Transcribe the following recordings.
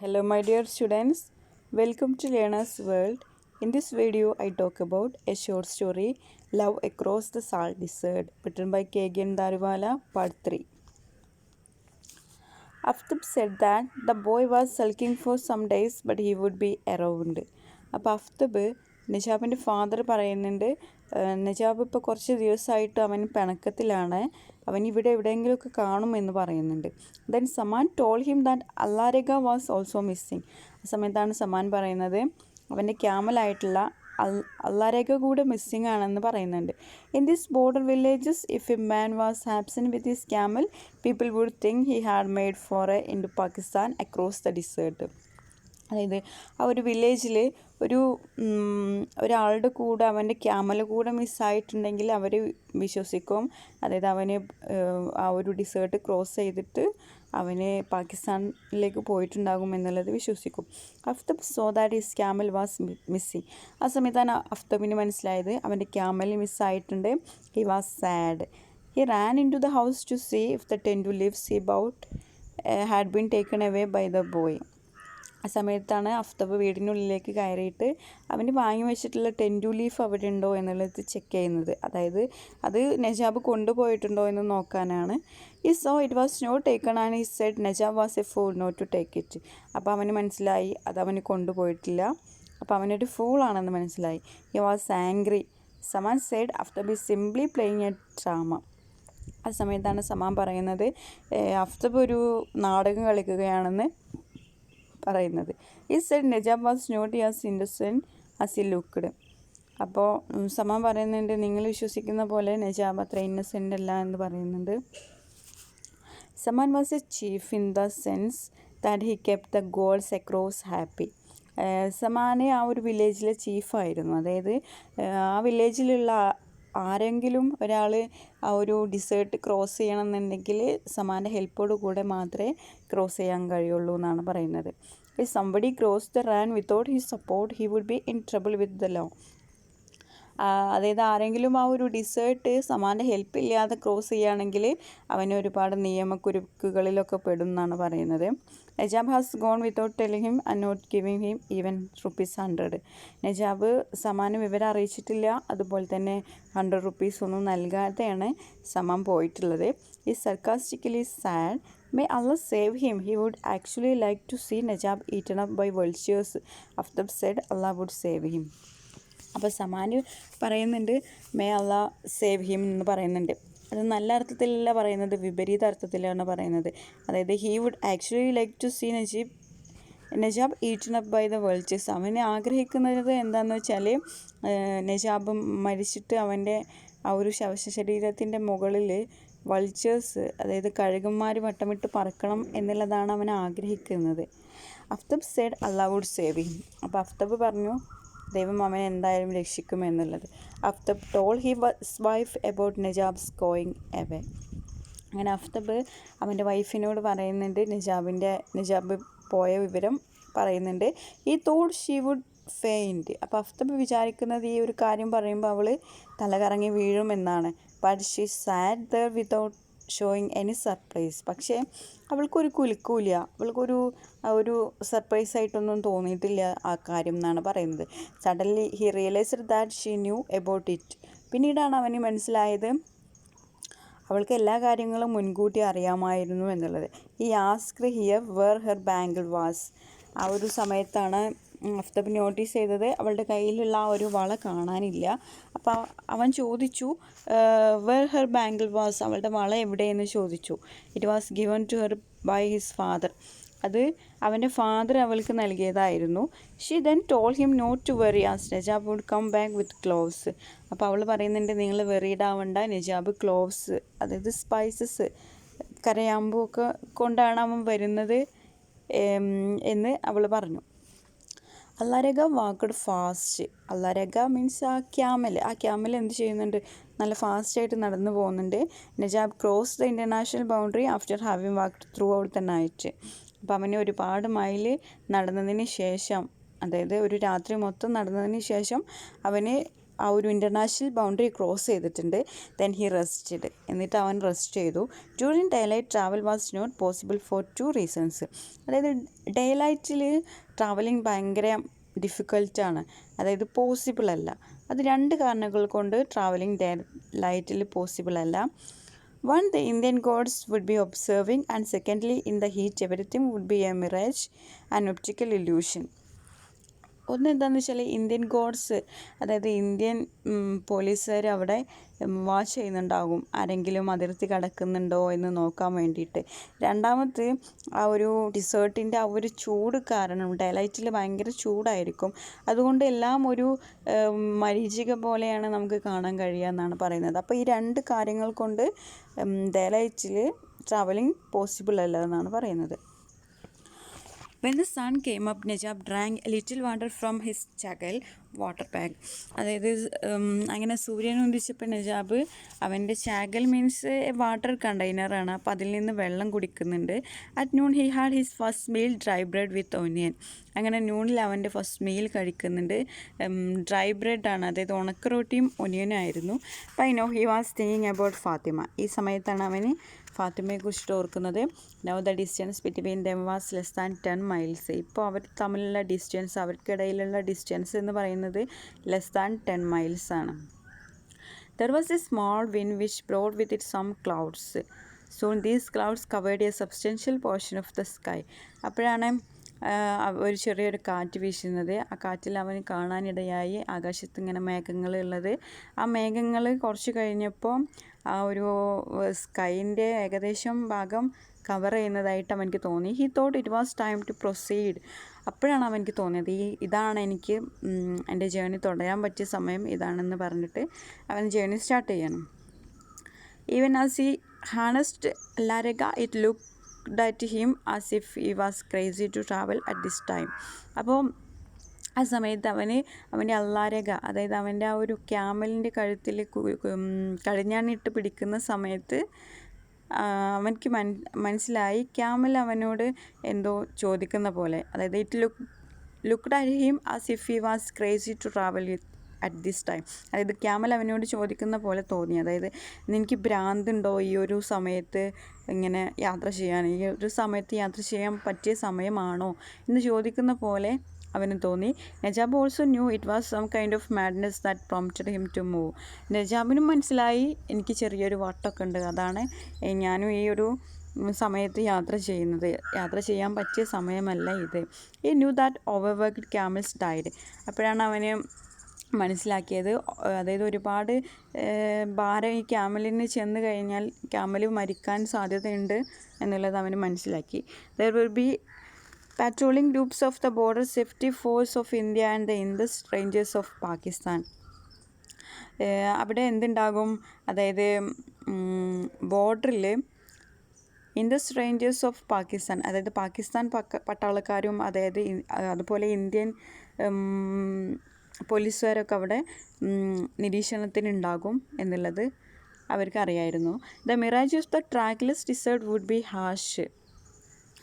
Hello my dear students, welcome to Learner's World. In this video I talk about a short story, Love Across the Salt Desert, written by N Daruwalla, part 3. Aftab said that the boy was sulking for some days but he would be around. അപ്പോൾ അഫ്തബ് നിജാബിൻ്റെ father പറയുന്നുണ്ട്, നിജാബ് ഇപ്പോൾ കുറച്ച് ദിവസമായിട്ട് അവൻ പിണക്കത്തിലാണ്, അവൻ ഇവിടെ എവിടെയെങ്കിലുമൊക്കെ കാണുമെന്ന് പറയുന്നുണ്ട്. Then Zaman told him that Allarakha was also missing. ആ സമയത്താണ് സമാൻ പറയുന്നത് അവൻ്റെ ക്യാമലായിട്ടുള്ള അല്ലാരഗ കൂടെ മിസ്സിങ് ആണെന്ന് പറയുന്നുണ്ട്. In this border villages if a man was absent with his camel people would think he had made foray into Pakistan across the desert. അതായത് ആ ഒരു വില്ലേജിൽ ഒരാളുടെ കൂടെ അവൻ്റെ ക്യാമൽ കൂടെ മിസ്സായിട്ടുണ്ടെങ്കിൽ അവർ വിശ്വസിക്കും, അതായത് അവന് ആ ഒരു ഡിസേർട്ട് ക്രോസ് ചെയ്തിട്ട് അവന് പാകിസ്ഥാനിലേക്ക് പോയിട്ടുണ്ടാകും എന്നുള്ളത് വിശ്വസിക്കും. Aftab so that his camel was missing. ആ സമയത്താണ് അഫ്തബിന് മനസ്സിലായത് അവൻ്റെ ക്യാമൽ മിസ്സായിട്ടുണ്ട്. He was sad. He ran into the house to see if the tent leaves he bought had been taken away by the boy. ആ സമയത്താണ് അഫ്തബ് വീടിനുള്ളിലേക്ക് കയറിയിട്ട് അവന് വാങ്ങി വെച്ചിട്ടുള്ള ടെൻറ്റു ലീഫ് അവിടെ ഉണ്ടോ എന്നുള്ളത് ചെക്ക് ചെയ്യുന്നത്, അതായത് അത് നജാബ് കൊണ്ടുപോയിട്ടുണ്ടോ എന്ന് നോക്കാനാണ്. He saw it was not taken and he said Najab was a fool not to take it. അപ്പോൾ അവന് മനസ്സിലായി അത് അവന് കൊണ്ടുപോയിട്ടില്ല, അപ്പോൾ അവനൊരു ഫൂളാണെന്ന് മനസ്സിലായി. He was angry. Zaman said Aftab is simply playing a drama. ആ സമയത്താണ് സമാൻ പറയുന്നത് അഫ്തബ് ഒരു നാടകം കളിക്കുകയാണെന്ന് പറയുന്നത്. He said Najab was not as innocent as he looked. അപ്പോൾ സമാൻ പറയുന്നുണ്ട് നിങ്ങൾ വിശ്വസിക്കുന്ന പോലെ നജാബ് അത്ര ഇന്നസെൻ്റ് അല്ല എന്ന് പറയുന്നുണ്ട്. Zaman was a chief in the sense that he kept the goals across happy. സമാന് ആ ഒരു വില്ലേജിലെ ചീഫായിരുന്നു, അതായത് ആ വില്ലേജിലുള്ള ആരെങ്കിലും ഒരാൾ ആ ഒരു ഡിസേർട്ട് ക്രോസ് ചെയ്യണമെന്നുണ്ടെങ്കിൽ സമാൻ്റെ ഹെൽപ്പോട് കൂടെ മാത്രമേ ക്രോസ് ചെയ്യാൻ കഴിയുള്ളൂ എന്നാണ് പറയുന്നത്. If somebody cross the ran without his support he would be in trouble with the law. അതായത് ആരെങ്കിലും ആ ഒരു ഡിസേർട്ട് സമാൻ്റെ ഹെൽപ്പ് ഇല്ലാതെ ക്രോസ് ചെയ്യുകയാണെങ്കിൽ അവന് ഒരുപാട് നിയമക്കുരുക്കുകളിലൊക്കെ പെടും എന്നാണ് പറയുന്നത്. Najab has gone without telling him and not giving him even ₹100. Najab സമാന് വിവരം അറിയിച്ചിട്ടില്ല, അതുപോലെ തന്നെ 100 rupees ഒന്നും നൽകാതെയാണ് സമാൻ പോയിട്ടുള്ളത്. ഈ sarcastically sad. May Allah save him. He would actually like to see Najab eaten up by vultures. Aftab said Allah would save him. അപ്പോൾ സമാന് പറയുന്നുണ്ട് മേ അല്ലാ സേവ് ഹിം എന്ന് പറയുന്നുണ്ട്. അത് നല്ല അർത്ഥത്തിലല്ല പറയുന്നത്, വിപരീത അർത്ഥത്തിലാണ് പറയുന്നത്. അതായത് he would actually like to see Najab eaten up by the vultures. അവന് ആഗ്രഹിക്കുന്നത് എന്താണെന്ന് വെച്ചാൽ നജാബ് മരിച്ചിട്ട് അവൻ്റെ ആ ഒരു ശരീരത്തിൻ്റെ മുകളിൽ വൾച്ചേഴ്സ്, അതായത് കഴുകന്മാർ വട്ടമിട്ട് പറക്കണം എന്നുള്ളതാണ് അവൻ ആഗ്രഹിക്കുന്നത്. Aftab said Allah would save him. അപ്പോൾ അഫ്തബ് പറഞ്ഞു ദൈവം അവനെ എന്തായാലും രക്ഷിക്കും എന്നുള്ളത്. Aftab told his wife about Najab's going away. അങ്ങനെ അഫ്തബ് അവൻ്റെ വൈഫിനോട് പറയുന്നുണ്ട് നജാബ് പോയ വിവരം പറയുന്നുണ്ട്. ഈ തോട്ട് ഷീ വുഡ് ഫെയിൻറ്റ്. അപ്പോൾ അഫ്തബ് വിചാരിക്കുന്നത് ഈ ഒരു കാര്യം പറയുമ്പോൾ അവൾ തലകറങ്ങി വീഴുമെന്നാണ്. But she sat there without showing any surprise. പക്ഷേ അവൾക്കൊരു കുലുക്കൂല, അവൾക്കൊരു സർപ്രൈസായിട്ടൊന്നും തോന്നിയിട്ടില്ല ആ കാര്യം എന്നാണ് പറയുന്നത്. Suddenly he realised that she knew about it. പിന്നീടാണ് അവന് മനസ്സിലായത് അവൾക്ക് എല്ലാ കാര്യങ്ങളും മുൻകൂട്ടി അറിയാമായിരുന്നു എന്നുള്ളത്. He asked her where her bangle was. ആ ഒരു സമയത്താണ് അഫ്തബ് നോട്ടീസ് ചെയ്തത് അവളുടെ കയ്യിലുള്ള ആ ഒരു വള കാണാനില്ല. അപ്പോൾ അവൻ ചോദിച്ചു വേർ ഹെർ ബാങ്കിൾ വാസ്, അവളുടെ വള എവിടെയെന്ന് ചോദിച്ചു. It was given to her by his father. അത് അവൻ്റെ ഫാദർ അവൾക്ക് നൽകിയതായിരുന്നു. She then told him not to worry as Najab would come back with cloves. അപ്പോൾ അവൾ പറയുന്നുണ്ട് നിങ്ങൾ വെറീഡ് ആവണ്ട, നജാബ് ക്ലോവ്സ്, അതായത് സ്പൈസസ്, കരയാമ്പൂ ഒക്കെ കൊണ്ടാണ് അവൻ വരുന്നത് എന്ന് അവൾ പറഞ്ഞു. അല്ലാരഗ വാക്കഡ് ഫാസ്റ്റ്. അല്ലാരഗ മീൻസ് ആ ക്യാമൽ എന്ത് ചെയ്യുന്നുണ്ട്, നല്ല ഫാസ്റ്റായിട്ട് നടന്നു പോകുന്നുണ്ട്. Najab cross the international boundary after having walked through out the night. അപ്പോൾ അവന് ഒരുപാട് മൈൽ നടന്നതിന് ശേഷം, അതായത് ഒരു രാത്രി മൊത്തം നടന്നതിന് ശേഷം അവന് ആ ഒരു ഇൻ്റർനാഷണൽ ബൗണ്ടറി ക്രോസ് ചെയ്തിട്ടുണ്ട്. ദെൻ ഹി റെസ്റ്റഡ്, എന്നിട്ട് അവൻ റെസ്റ്റ് ചെയ്തു. During daylight travel was not possible for 2 reasons. അതായത് ഡേലൈറ്റിൽ ട്രാവലിംഗ് ഭയങ്കര ഡിഫിക്കൽട്ടാണ്, അതായത് പോസിബിൾ അല്ല. അത് 2 കാരണങ്ങൾ കൊണ്ട് ട്രാവലിംഗ് ഡേലൈറ്റിൽ പോസിബിൾ അല്ല. One, the Indian gods would be observing, and secondly, in the heat everything would be a mirage, an optical illusion. ഒന്ന് എന്താണെന്ന് വെച്ചാൽ ഇന്ത്യൻ ഗോഡ്സ്, അതായത് ഇന്ത്യൻ പോലീസുകാർ അവിടെ വാച്ച് ചെയ്യുന്നുണ്ടാകും, ആരെങ്കിലും അതിർത്തി കടക്കുന്നുണ്ടോ എന്ന് നോക്കാൻ വേണ്ടിയിട്ട്. രണ്ടാമത്, ആ ഒരു ഡിസേർട്ടിൻ്റെ ആ ഒരു ചൂട് കാരണം ഡേലൈറ്റിൽ ഭയങ്കര ചൂടായിരിക്കും, അതുകൊണ്ട് എല്ലാം ഒരു മരീചിക പോലെയാണ് നമുക്ക് കാണാൻ കഴിയുക എന്നാണ് പറയുന്നത്. അപ്പോൾ ഈ 2 കാര്യങ്ങൾ കൊണ്ട് ഡേലൈറ്റിൽ ട്രാവലിംഗ് പോസിബിൾ അല്ല എന്നാണ് പറയുന്നത്. When the sun came up, Najab drank a little water from his chagal water bag. അതായത് അങ്ങനെ സൂര്യൻ ഉദിച്ചപ്പോൾ നജാബ് അവൻ്റെ ചാഗൽ മീൻസ് വാട്ടർ കണ്ടെയ്നറാണ്, അപ്പോൾ അതിൽ നിന്ന് വെള്ളം കുടിക്കുന്നുണ്ട്. At noon he had his first meal dry bread with onion. അങ്ങനെ നൂണിൽ അവൻ്റെ ഫസ്റ്റ് മീൽ കഴിക്കുന്നുണ്ട്. ഡ്രൈ ബ്രെഡാണ്, അതായത് ഉണക്ക റൊട്ടിയും ഒനിയനും ആയിരുന്നു. അപ്പോൾ I know he was thinking about Fatima. ഈ സമയത്താണ് അവന് ഫാത്തിമയെക്കുറിച്ചിട്ട് ഓർക്കുന്നത്. Now the distance between them was less than 10 miles. ഇപ്പോൾ അവർ തമ്മിലുള്ള ഡിസ്റ്റൻസ്, അവർക്കിടയിലുള്ള ഡിസ്റ്റൻസ് എന്ന് പറയുന്നത് ലെസ് ദാൻ 10 മൈൽസ് ആണ്. There was a small wind which brought with it some clouds. Soon these clouds covered a substantial portion of the sky. അപ്പോഴാണ് ഒരു ചെറിയൊരു കാറ്റ് വീശുന്നത്. ആ കാറ്റിൽ അവന് കാണാനിടയായി ആകാശത്ത് ഇങ്ങനെ മേഘങ്ങൾ ഉള്ളത്. ആ മേഘങ്ങൾ കുറച്ച് കഴിഞ്ഞപ്പോൾ ആ ഒരു സ്കൈൻ്റെ ഏകദേശം ഭാഗം കവർ ചെയ്യുന്നതായിട്ട് അവനക്ക് തോന്നി. He thought it was time to proceed. അപ്പോഴാണ് അവനക്ക് തോന്നിയത് ഇതാണ് എനിക്ക് എൻ്റെ ജേണി തുടരാൻ പറ്റിയ സമയം ഇതാണെന്ന് പറഞ്ഞിട്ട് അവൻ ജേണി സ്റ്റാർട്ട് ചെയ്യണം. Even as he harnessed Laraga it looked at him as if he was crazy to travel at this time. അപ്പോൾ ആ സമയത്ത് അവൻ്റെ അല്ലാരക, അതായത് അവൻ്റെ ആ ഒരു ക്യാമലിൻ്റെ കഴുത്തിൽ കടിഞ്ഞാണിട്ട് പിടിക്കുന്ന സമയത്ത് അവനക്ക് മനസ്സിലായി ക്യാമൽ അവനോട് എന്തോ ചോദിക്കുന്ന പോലെ, അതായത് it looked at him as if he was crazy to travel at this time. അതായത് ക്യാമൽ അവനോട് ചോദിക്കുന്ന പോലെ തോന്നി, അതായത് നിനക്ക് ഭ്രാന്തുണ്ടോ ഈ ഒരു സമയത്ത് ഇങ്ങനെ യാത്ര ചെയ്യാൻ, ഈ ഒരു സമയത്ത് യാത്ര ചെയ്യാൻ പറ്റിയ സമയമാണോ എന്ന് ചോദിക്കുന്ന പോലെ അവന് തോന്നി. Najab also knew it was some kind of madness that prompted him to move. നജാബിനും മനസ്സിലായി എനിക്ക് ചെറിയൊരു വട്ടമൊക്കെ ഉണ്ട്, അതാണ് ഞാനും ഈ ഒരു സമയത്ത് യാത്ര ചെയ്യാൻ പറ്റിയ സമയമല്ല ഇത്. ഈ knew that over worked camel's died. അപ്പോഴാണ് അവന് മനസ്സിലാക്കിയത്, അതായത് ഒരുപാട് ഭാരം ഈ ക്യാമലിന് ചെന്ന് കഴിഞ്ഞാൽ ക്യാമൽ മരിക്കാൻ സാധ്യതയുണ്ട് എന്നുള്ളത് അവന് മനസ്സിലാക്കി. There will be patrolling groups of the border safety force of India and the Indus Rangers of Pakistan. അവിടെ എന്തുണ്ടാകും, അതായത് ബോർഡറിൽ ഇൻഡസ് റേഞ്ചേഴ്സ് ഓഫ് പാകിസ്ഥാൻ, അതായത് പാകിസ്ഥാൻ പട്ടാളക്കാരും അതായത് അതുപോലെ ഇന്ത്യൻ പോലീസുകാരൊക്കെ അവിടെ നിരീക്ഷണത്തിനുണ്ടാകും എന്നുള്ളത് അവർക്ക് അറിയായിരുന്നു. The mirage of the trackless desert would be harsh.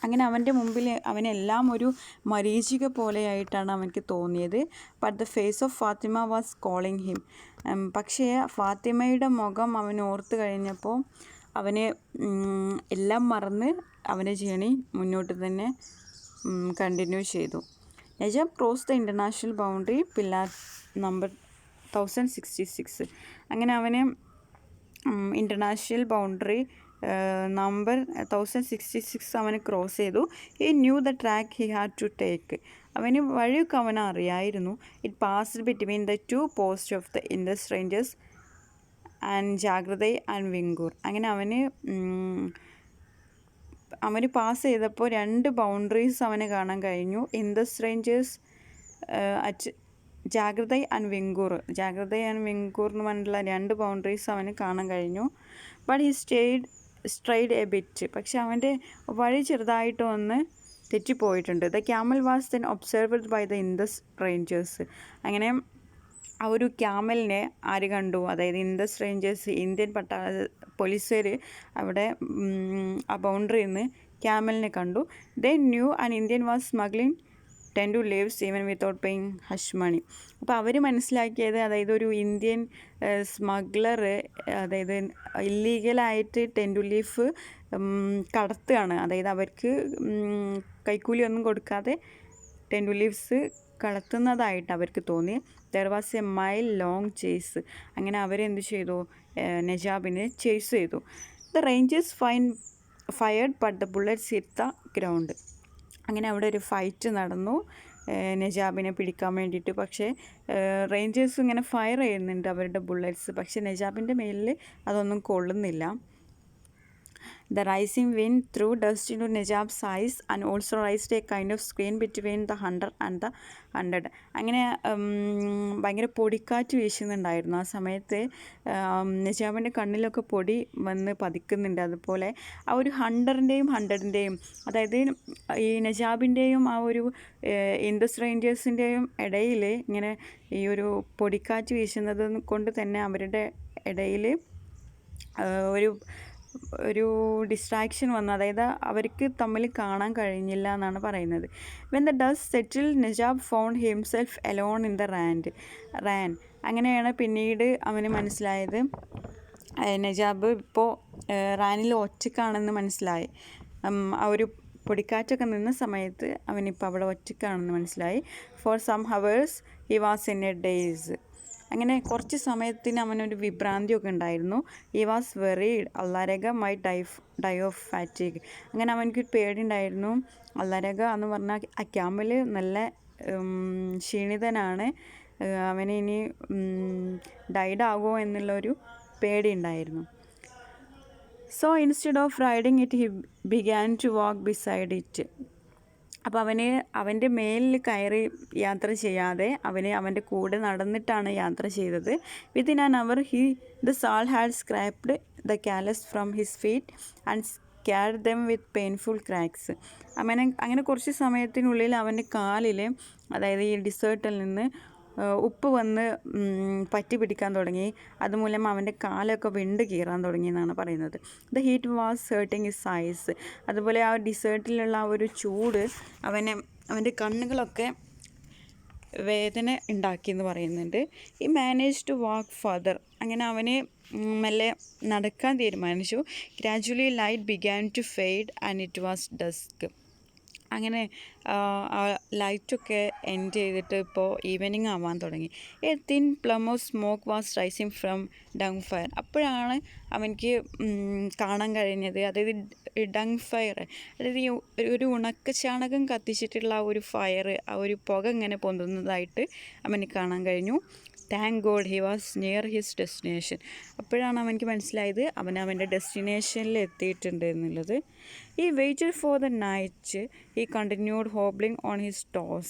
അങ്ങനെ അവൻ്റെ മുമ്പിൽ അവനെല്ലാം ഒരു മരീചിക പോലെയായിട്ടാണ് അവനക്ക് തോന്നിയത്. But the face of Fatima was calling him. പക്ഷേ ഫാത്തിമയുടെ മുഖം അവൻ ഓർത്ത് കഴിഞ്ഞപ്പോൾ അവന് എല്ലാം മറന്ന് അവൻ്റെ ജേണി മുന്നോട്ട് തന്നെ കണ്ടിന്യൂ ചെയ്തു. Najab cross the international boundary pillar number 1066. അങ്ങനെ അവന് ഇൻ്റർനാഷണൽ ബൗണ്ടറി നമ്പർ 1066 അവന് ക്രോസ് ചെയ്തു. He knew the track he had to take. അവന് വഴിയൊക്കെ അവന് അറിയായിരുന്നു. It passed between the 2 post of the Indus Rangers and Jagrata and Vinkur. അങ്ങനെ അവന് പാസ് ചെയ്തപ്പോൾ 2 ബൗണ്ടറീസ് അവന് കാണാൻ കഴിഞ്ഞു. Indus Rangers at Jagrata and Vinkur എന്ന് പറഞ്ഞിട്ടുള്ള 2 ബൗണ്ടറീസ് അവന് കാണാൻ കഴിഞ്ഞു. But he strayed a bit. പക്ഷെ അവൻ്റെ വഴി ചെറുതായിട്ട് ഒന്ന് തെറ്റിപ്പോയിട്ടുണ്ട്. The camel was then observed by the Indus rangers. അങ്ങനെ ആ ഒരു ക്യാമലിനെ ആര് കണ്ടു, അതായത് ഇൻഡസ് റേഞ്ചേഴ്സ്, ഇന്ത്യൻ പോലീസുകാർ അവിടെ ആ ബൗണ്ടറിയിൽ നിന്ന് ക്യാമലിനെ കണ്ടു. They knew an Indian was smuggling tendu leaves even without paying hush money. അപ്പോൾ അവർ മനസ്സിലാക്കിയത്, അതായത് ഒരു ഇന്ത്യൻ സ്മഗ്ലർ, അതായത് ഇല്ലീഗലായിട്ട് ടെൻ ടു ലീഫ് കടത്തുകയാണ്. അതായത് അവർക്ക് കൈക്കൂലിയൊന്നും കൊടുക്കാതെ ടെൻ ടു ലീവ്സ് കടത്തുന്നതായിട്ട് അവർക്ക് തോന്നി. There was A mile long chase. അങ്ങനെ അവരെന്ത് ചെയ്തു, നജാബിനെ ചേസ് ചെയ്തു. The Rangers fired but the bullets hit the ground. അങ്ങനെ അവിടെ ഒരു ഫൈറ്റ് നടന്നു നജാബിനെ പിടിക്കാൻ വേണ്ടിയിട്ട്. പക്ഷേ റേഞ്ചേഴ്സ് ഇങ്ങനെ ഫയർ ചെയ്യുന്നുണ്ട് അവരുടെ ബുള്ളറ്റ്സ്, പക്ഷേ നജാബിൻ്റെ മേലിൽ അതൊന്നും കൊള്ളുന്നില്ല. The rising wind threw dust into Najab's eyes and also raised a kind of screen between the hunter and the hunted. അങ്ങനെ ഭയങ്കര പൊടിക്കാറ്റ് വീശുന്നുണ്ടായിരുന്നു. ആ സമയത്ത് നജാബിൻ്റെ കണ്ണിലൊക്കെ പൊടി വന്ന് പതിക്കുന്നുണ്ട്. അതുപോലെ ആ ഒരു ഹണ്ടറിൻ്റെയും അതായത് ഈ നജാബിൻ്റെയും ആ ഒരു ഇൻഡസ് റേഞ്ചേഴ്സിൻ്റെയും ഇടയിൽ ഇങ്ങനെ ഈ ഒരു പൊടിക്കാറ്റ് വീശുന്നത് കൊണ്ട് തന്നെ അവരുടെ ഇടയിൽ ഒരു ഡിസ്ട്രാക്ഷൻ വന്നു. അതായത് അവർക്ക് തമ്മിൽ കാണാൻ കഴിഞ്ഞില്ല എന്നാണ് പറയുന്നത്. When the dust settle Najab found himself alone in the Rann. അങ്ങനെയാണ് പിന്നീട് അവന് മനസ്സിലായത്, നജാബ് ഇപ്പോൾ റാനിൽ ഒറ്റക്കാണെന്ന് മനസ്സിലായി. ആ ഒരു പൊടിക്കാറ്റൊക്കെ നിന്ന സമയത്ത് അവനിപ്പോൾ അവിടെ ഒറ്റക്കാണെന്ന് മനസ്സിലായി. For some hours he was in a daze. അങ്ങനെ കുറച്ച് സമയത്തിന് അവനൊരു വിഭ്രാന്തിയൊക്കെ ഉണ്ടായിരുന്നു. He was worried Allarakha might die of fatigue. അങ്ങനെ അവനക്ക് പേടി ഉണ്ടായിരുന്നു. അള്ളാരക എന്ന് പറഞ്ഞാൽ ആ ക്യാമ്പിൽ നല്ല ക്ഷീണിതനാണ്, അവന് ഇനി ഡൈഡ് ആകുമോ എന്നുള്ളൊരു പേടി ഉണ്ടായിരുന്നു. So instead of riding it he began to walk beside it. അപ്പോൾ അവൻ്റെ മേലിൽ കയറി യാത്ര ചെയ്യാതെ അവൻ്റെ കൂടെ നടന്നിട്ടാണ് യാത്ര ചെയ്തത്. Within an hour the salt had scraped the callus from his feet and scarred them with painful cracks. അങ്ങനെ കുറച്ച് സമയത്തിനുള്ളിൽ അവൻ്റെ കാലിൽ, അതായത് ഈ ഡിസേർട്ടിൽ നിന്ന് ഉപ്പ് വന്ന് പറ്റി പിടിക്കാൻ തുടങ്ങി. അതുമൂലം അവൻ്റെ കാലൊക്കെ വിണ്ട് കീറാൻ തുടങ്ങി എന്നാണ് പറയുന്നത്. The heat was hurting his eyes. അതുപോലെ ആ ഡിസേർട്ടിലുള്ള ആ ഒരു ചൂട് അവൻ്റെ കണ്ണുകളൊക്കെ വേദന ഉണ്ടാക്കിയെന്ന് പറയുന്നുണ്ട്. ഈ മാനേജ് ടു വാക്ക് ഫർദർ. അങ്ങനെ അവന് മെല്ലെ നടക്കാൻ തീരുമാനിച്ചു. Gradually light began to fade and it was dusk. അങ്ങനെ ലൈറ്റൊക്കെ എൻഡ് ചെയ്തിട്ട് ഇപ്പോൾ ഈവനിങ് ആവാൻ തുടങ്ങി. A thin plume of smoke was rising from dung fire. അപ്പോഴാണ് അവനിക്ക് കാണാൻ കഴിഞ്ഞത്, അതായത് ഡങ് ഫയർ, അതായത് ഈ ഒരു ഉണക്കച്ചാണകം കത്തിച്ചിട്ടുള്ള ആ ഒരു ഫയർ, ആ ഒരു പുക ഇങ്ങനെ പൊന്തുന്നതായിട്ട് അവന് കാണാൻ കഴിഞ്ഞു. Thank God he was near his destination. അപ്പോഴാണ് അവനിക്ക് മനസ്സിലായത് അവൻ്റെ ഡെസ്റ്റിനേഷനിൽ എത്തിയിട്ടുണ്ട് എന്നുള്ളത്. He waited for the night. He continued hobbling on his toes.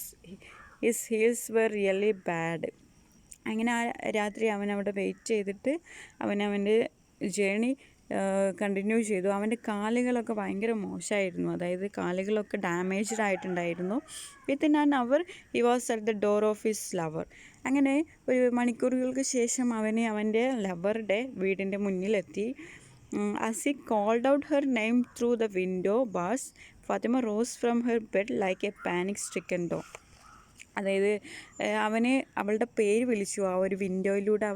His heels were really bad. അങ്ങനെ ആ രാത്രി അവനവിടെ വെയിറ്റ് ചെയ്തിട്ട് അവൻ്റെ ജേണി കണ്ടിന്യൂ ചെയ്തു. അവൻ്റെ കാലുകളൊക്കെ ഭയങ്കര മോശമായിരുന്നു, അതായത് കാലുകളൊക്കെ ഡാമേജ്ഡ് ആയിട്ടുണ്ടായിരുന്നു. Within an our he was at the door of his lover. അങ്ങനെ ഒരു മണിക്കൂറുകൾക്ക് ശേഷം അവൻ്റെ ലവറുടെ വീടിൻ്റെ മുന്നിലെത്തി. As he called out her name through the window bars, Fatima rose from her bed like a panic-stricken dog. അതായത് അവളുടെ പേര് വിളിച്ചു. ആ ഒരു വിൻഡോയിലൂടെ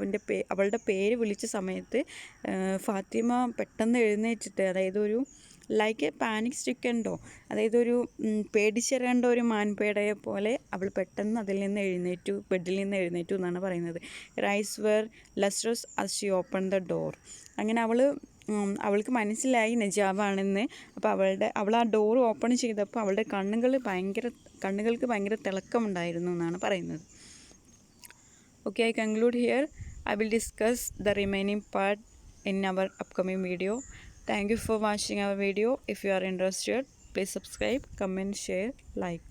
അവളുടെ പേര് വിളിച്ച സമയത്ത് ഫാത്തിമ പെട്ടെന്ന് എഴുന്നേറ്റിട്ട്, അതായത് ഒരു ലൈക്ക് എ പാനിക് സ്ട്രിക്കൻ ഡോഗ്, അതായത് ഒരു പേടിച്ചിറേണ്ട ഒരു മാൻപേടയെ പോലെ അവൾ പെട്ടെന്ന് ബെഡിൽ നിന്ന് എഴുന്നേറ്റു എന്നാണ് പറയുന്നത്. Eyes were lustrous as she open the door. അങ്ങനെ അവൾക്ക് മനസ്സിലായി നജാബാണെന്ന്. അപ്പോൾ അവൾ ആ ഡോർ ഓപ്പൺ ചെയ്തപ്പോൾ അവളുടെ കണ്ണുകൾക്ക് ഭയങ്കര തിളക്കമുണ്ടായിരുന്നു എന്നാണ് പറയുന്നത്. Okay, I conclude here. I will discuss the remaining part in our upcoming video. Thank you for watching our video. If you are interested, please subscribe, comment, share, like.